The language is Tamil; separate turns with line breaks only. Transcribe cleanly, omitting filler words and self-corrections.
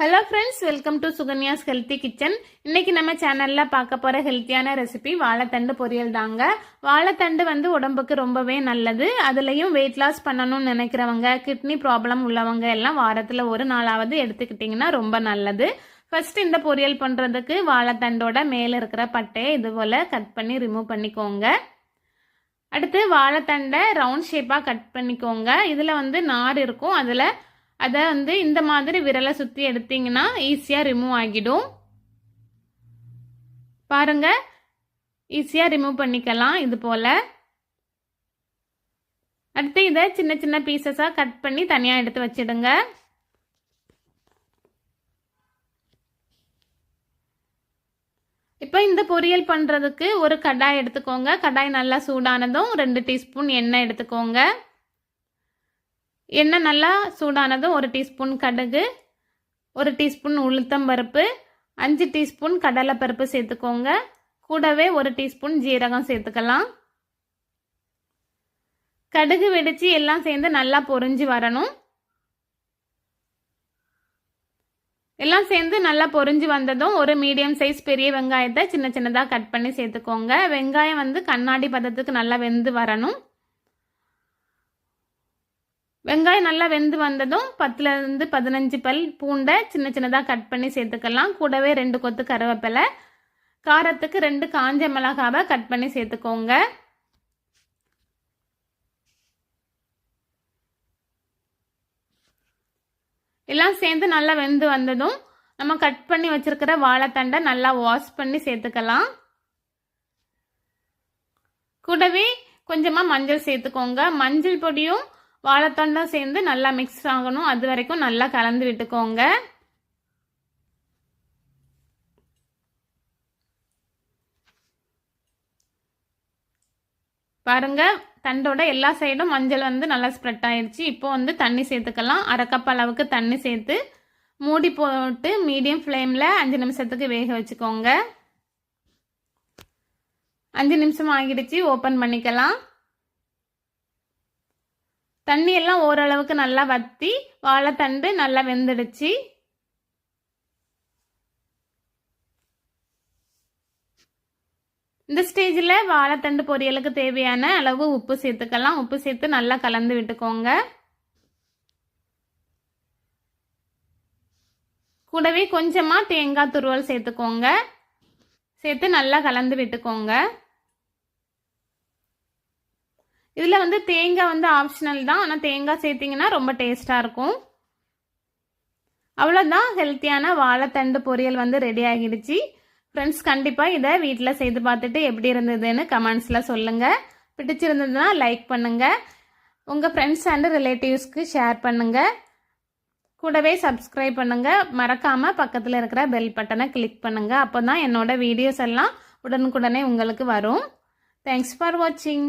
Hello friends, welcome to Sukanya's healthy kitchen. இன்னைக்கு நம்ம சேனல்ல பார்க்க போற ஹெல்த்தியான ரெசிபி வாழைத்தண்டு பொரியல் தாங்க. வாழைத்தண்டு உடம்புக்கு ரொம்பவே நல்லது. அதுலயும் வெயிட் லாஸ் பண்ணணும்னு நினைக்கிறவங்க, கிட்னி ப்ராப்ளம் உள்ளவங்க எல்லாம் வாரத்துல ஒரு நாளாவது எடுத்துக்கிட்டிங்கன்னா ரொம்ப நல்லது. ஃபர்ஸ்ட் இந்த பொரியல் பண்றதுக்கு வாழைத்தண்டோட மேல இருக்கிற பட்டையை இது போல கட் பண்ணி ரிமூவ் பண்ணிக்கோங்க. அடுத்து வாழைத்தண்டை ரவுண்ட் ஷேப்பா கட் பண்ணிக்கோங்க. இதுல நார் இருக்கும். அதை இந்த மாதிரி விரலை சுற்றி எடுத்தீங்கன்னா ஈஸியாக ரிமூவ் ஆகிடும். பாருங்க, ஈஸியாக ரிமூவ் பண்ணிக்கலாம் இது போல். அடுத்து இதை சின்ன சின்ன பீசஸாக கட் பண்ணி தனியாக எடுத்து வச்சிடுங்க. இப்போ இந்த பொரியல் பண்ணுறதுக்கு ஒரு கடாய் எடுத்துக்கோங்க. கடாய் நல்லா சூடானதும் 2 டீஸ்பூன் எண்ணெய் எடுத்துக்கோங்க. எண்ணெய் நல்லா சூடானதும் 1 டீஸ்பூன் கடுகு, 1 டீஸ்பூன் உளுத்தம் பருப்பு, 5 டீஸ்பூன் கடலைப்பருப்பு சேர்த்துக்கோங்க. கூடவே 1 டீஸ்பூன் ஜீரகம் சேர்த்துக்கலாம். கடுகு வெடிச்சு எல்லாம் சேர்ந்து நல்லா பொரிஞ்சு வரணும். எல்லாம் சேர்ந்து நல்லா பொரிஞ்சு வந்ததும் ஒரு மீடியம் சைஸ் பெரிய வெங்காயத்தை சின்ன சின்னதாக கட் பண்ணி சேர்த்துக்கோங்க. வெங்காயம் கண்ணாடி பதத்துக்கு நல்லா வெந்து வரணும். வெங்காயம் நல்லா வெந்து வந்ததும் 10 to 15 பல் பூண்டை சின்ன சின்னதாக கட் பண்ணி சேர்த்துக்கலாம். கூடவே 2 கொத்து கருவேப்பிலை, காரத்துக்கு 2 காஞ்ச மிளகாவை கட் பண்ணி சேர்த்துக்கோங்க. எல்லாம் சேர்ந்து நல்லா வெந்து வந்ததும் நம்ம கட் பண்ணி வச்சிருக்கிற வாழைத்தண்டை நல்லா வாஷ் பண்ணி சேர்த்துக்கலாம். கூடவே கொஞ்சமாக மஞ்சள் சேர்த்துக்கோங்க. மஞ்சள் பொடியும் வாழைத்தண்டும் சேர்ந்து நல்லா மிக்ஸ் ஆகணும். அது வரைக்கும் நல்லா கலந்து விட்டுக்கோங்க. பாருங்க, தண்டோட எல்லா சைடும் மஞ்சள் நல்லா ஸ்ப்ரெட் ஆயிடுச்சு. இப்போ தண்ணி சேர்த்துக்கலாம். 1/2 கப் அளவுக்கு தண்ணி சேர்த்து மூடி போட்டு மீடியம் ஃப்ளேமில் 5 நிமிஷத்துக்கு வேக வச்சுக்கோங்க. 5 நிமிஷம் ஆகிடுச்சு. ஓப்பன் பண்ணிக்கலாம். தண்ணி எல்லாம் ஓரளவுக்கு நல்லா வத்தி வாழைத்தண்டு நல்லா வெந்துடுச்சு. இந்த ஸ்டேஜில் வாழைத்தண்டு பொரியலுக்கு தேவையான அளவு உப்பு சேர்த்துக்கலாம். உப்பு சேர்த்து நல்லா கலந்து விட்டுக்கோங்க. கூடவே கொஞ்சமாக தேங்காய் துருவல் சேர்த்துக்கோங்க. சேர்த்து நல்லா கலந்து விட்டுக்கோங்க. இதில் தேங்காய் ஆப்ஷனல் தான். ஆனால் தேங்காய் சேர்த்திங்கன்னா ரொம்ப டேஸ்ட்டாக இருக்கும். அவ்வளோதான், ஹெல்த்தியான வாழைத்தண்டு பொரியல் ரெடி ஆகிடுச்சு. ஃப்ரெண்ட்ஸ், கண்டிப்பாக இதை வீட்டில் செய்து பார்த்துட்டு எப்படி இருந்ததுன்னு கமெண்ட்ஸில் சொல்லுங்கள். பிடிச்சிருந்ததுன்னா லைக் பண்ணுங்கள். உங்கள் ஃப்ரெண்ட்ஸ் அண்ட் ரிலேட்டிவ்ஸ்க்கு ஷேர் பண்ணுங்கள். கூடவே சப்ஸ்கிரைப் பண்ணுங்கள். மறக்காமல் பக்கத்தில் இருக்கிற பெல் பட்டனை கிளிக் பண்ணுங்கள். அப்போ தான் என்னோட வீடியோஸ் எல்லாம் உடனுக்குடனே உங்களுக்கு வரும். தேங்க்ஸ் ஃபார் வாட்சிங்.